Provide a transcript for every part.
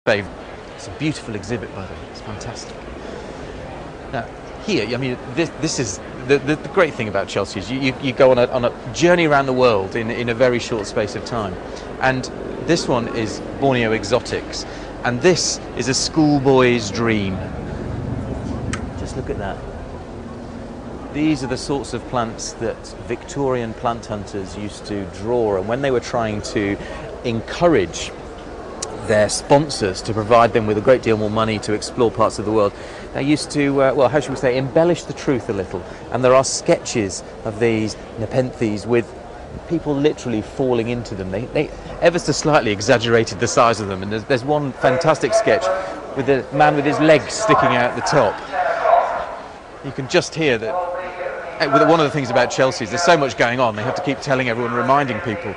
Bay. It's a beautiful exhibit, by the way. It's fantastic. Now, here, I mean, this is the great thing about Chelsea is you go on a journey around the world in a very short space of time. And this one is Borneo Exotics. And this is a schoolboy's dream. Just look at that. These are the sorts of plants that Victorian plant hunters used to draw, and when they were trying to encourage their sponsors to provide them with a great deal more money to explore parts of the world, they used to, well, how should we say, embellish the truth a little. And there are sketches of these Nepenthes with people literally falling into them. They ever so slightly exaggerated the size of them, and there's one fantastic sketch with a man with his legs sticking out the top. You can just hear that. One of the things about Chelsea is there's so much going on, they have to keep telling everyone, reminding people.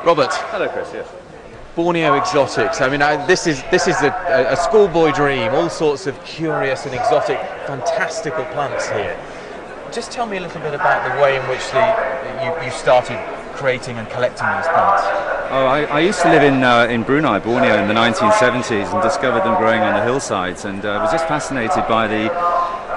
Robert. Hello, Chris. Yes. Borneo Exotics. I mean, this is a schoolboy dream. All sorts of curious and exotic, fantastical plants here. Just tell me a little bit about the way in which you started creating and collecting these plants. Oh, I used to live in Brunei, Borneo, in the 1970s, and discovered them growing on the hillsides, and was just fascinated by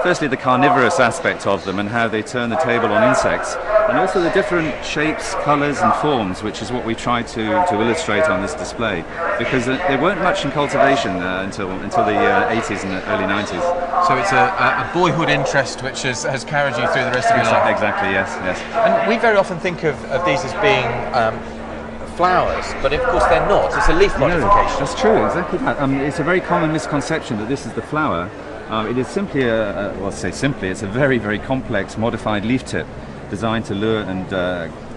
firstly the carnivorous aspect of them and how they turn the table on insects, and also the different shapes, colours and forms, which is what we tried to illustrate on this display, because they weren't much in cultivation until the 80s and the early 90s. So it's a boyhood interest which has carried you through the rest of your life. Exactly, yes. And we very often think of these as being flowers, but of course they're not. It's a leaf modification. No, that's true, exactly that. It's a very common misconception that this is the flower. It is simply it's a very, very complex modified leaf tip designed to lure and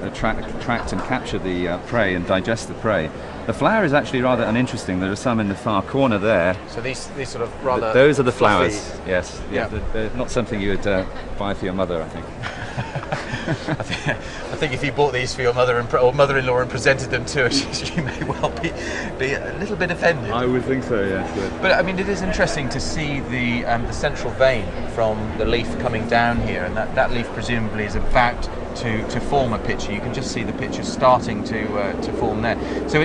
attract and capture the prey and digest the prey. The flower is actually rather uninteresting. There are some in the far corner there. So these sort of rather those are the fluffy. flowers. Yes. Yeah. They're not something you would buy for your mother, I think. I think if you bought these for your mother or mother-in-law and presented them to her, she may well be a little bit offended. I would think so, yes. But I mean, it is interesting to see the central vein from the leaf coming down here, and that leaf presumably is about to form a picture. You can just see the picture starting to form there. So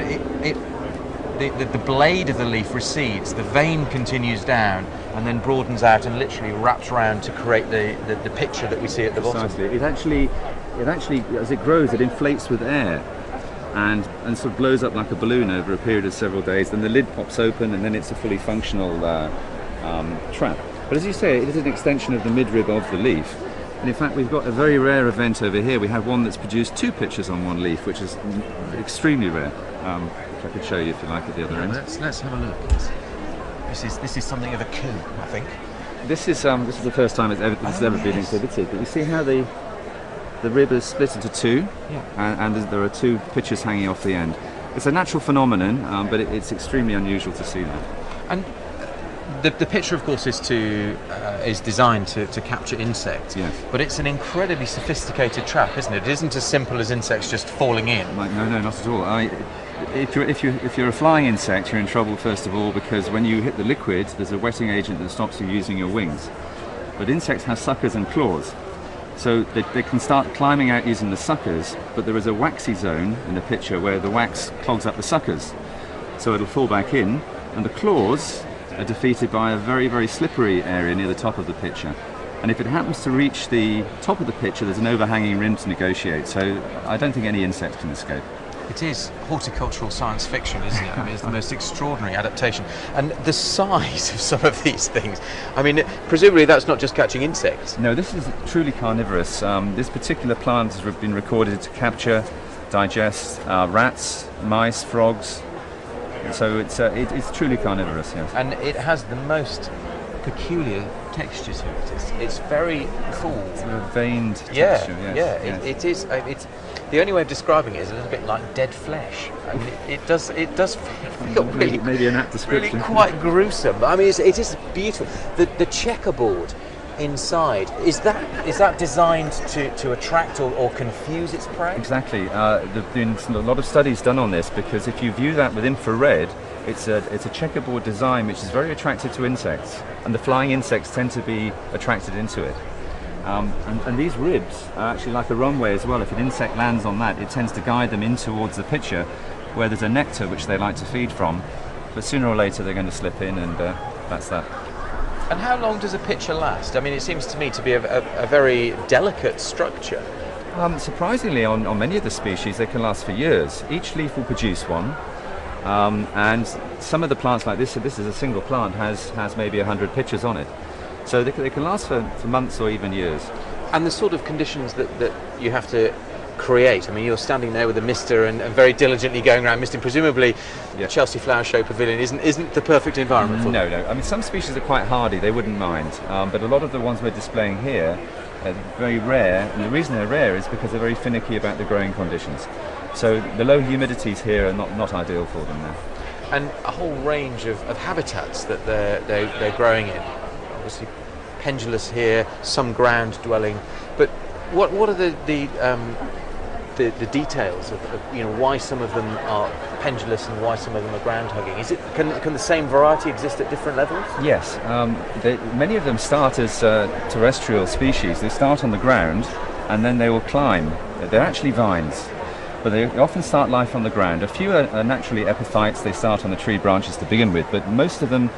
the blade of the leaf recedes, the vein continues down, and then broadens out and literally wraps around to create the picture that we see at the bottom. Precisely. It actually, as it grows, it inflates with air and sort of blows up like a balloon over a period of several days. Then the lid pops open, and then it's a fully functional trap. But as you say, it is an extension of the midrib of the leaf. And in fact, we've got a very rare event over here. We have one that's produced two pictures on one leaf, which is extremely rare. Which I could show you if you like at the other end. Let's have a look. This is something of a coup, I think. This is the first time it's ever been exhibited. But you see how the rib is split into two, and there are two pictures hanging off the end. It's a natural phenomenon, but it's extremely unusual to see that. And the picture, of course, is designed to capture insects. Yes. But it's an incredibly sophisticated trap, isn't it? It isn't as simple as insects just falling in. No, not at all. If you're a flying insect, you're in trouble first of all, because when you hit the liquid, there's a wetting agent that stops you using your wings. But insects have suckers and claws, so they can start climbing out using the suckers. But there is a waxy zone in the picture where the wax clogs up the suckers, so it'll fall back in, and the claws are defeated by a very, very slippery area near the top of the picture. And if it happens to reach the top of the picture, there's an overhanging rim to negotiate. So I don't think any insect can escape. It is horticultural science fiction, isn't it? I mean, it's the most extraordinary adaptation. And the size of some of these things, I mean, presumably that's not just catching insects. No, this is truly carnivorous. This particular plant has been recorded to capture, digest rats, mice, frogs. So it's truly carnivorous, yes. And it has the most peculiar texture to it. It's very cool. It's a veined texture, yes. It is. It's the only way of describing it is a little bit like dead flesh. I mean, it does feel really, maybe an apt description. Really quite gruesome. I mean, it is beautiful. The checkerboard inside, is that designed to attract or confuse its prey? Exactly. There've been a lot of studies done on this, because if you view that with infrared, it's a checkerboard design which is very attractive to insects, and the flying insects tend to be attracted into it. And these ribs are actually like a runway as well. If an insect lands on that, it tends to guide them in towards the picture, where there's a nectar which they like to feed from. but sooner or later they're going to slip in, and that's that. And how long does a picture last? I mean, it seems to me to be a very delicate structure. Surprisingly, on many of the species, they can last for years. Each leaf will produce one, and some of the plants like this is a single plant, has maybe 100 pictures on it. So they can last for months or even years. And the sort of conditions that you have to create. I mean, you're standing there with a mister and very diligently going around misting. Presumably, the Chelsea Flower Show Pavilion isn't the perfect environment for them. No. I mean, some species are quite hardy; they wouldn't mind. But a lot of the ones we're displaying here are very rare, and the reason they're rare is because they're very finicky about the growing conditions. So the low humidities here are not ideal for them now. And a whole range of habitats that they're growing in. Obviously, pendulous here, some ground dwelling. But what are the details of why some of them are pendulous and why some of them are ground hugging? Can the same variety exist at different levels? Yes, many of them start as terrestrial species. They start on the ground and then they will climb. They're actually vines, but they often start life on the ground. A few are naturally epiphytes. They start on the tree branches to begin with, but most of them,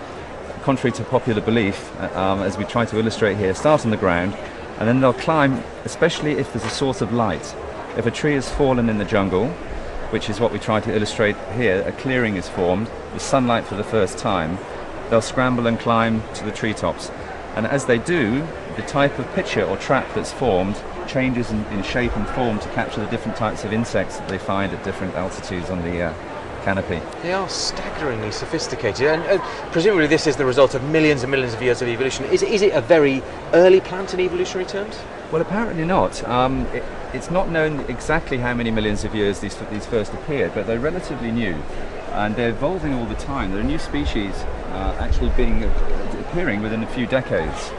contrary to popular belief, as we try to illustrate here, start on the ground and then they'll climb, especially if there's a source of light. If a tree has fallen in the jungle, which is what we try to illustrate here, a clearing is formed, the sunlight for the first time, they'll scramble and climb to the treetops. And as they do, the type of picture or trap that's formed changes in shape and form to capture the different types of insects that they find at different altitudes on the canopy. They are staggeringly sophisticated, and presumably this is the result of millions and millions of years of evolution. Is it a very early plant in evolutionary terms? Well, apparently not. It's not known exactly how many millions of years these first appeared, but they're relatively new, and they're evolving all the time. There are new species actually appearing within a few decades,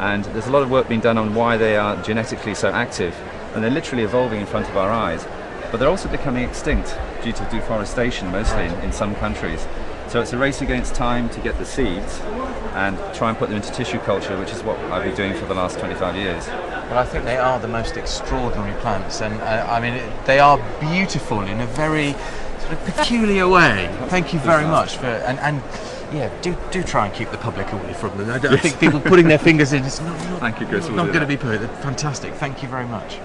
and there's a lot of work being done on why they are genetically so active, and they're literally evolving in front of our eyes. But they're also becoming extinct due to deforestation, mostly in some countries. So it's a race against time to get the seeds and try and put them into tissue culture, which is what I've been doing for the last 25 years. Well, I think they are the most extraordinary plants, and I mean, they are beautiful in a very sort of peculiar way. Thank you very much for, and yeah, do try and keep the public away from them. I think people putting their fingers in, it's not Thank you, Chris. not going to be perfect. Fantastic. Thank you very much.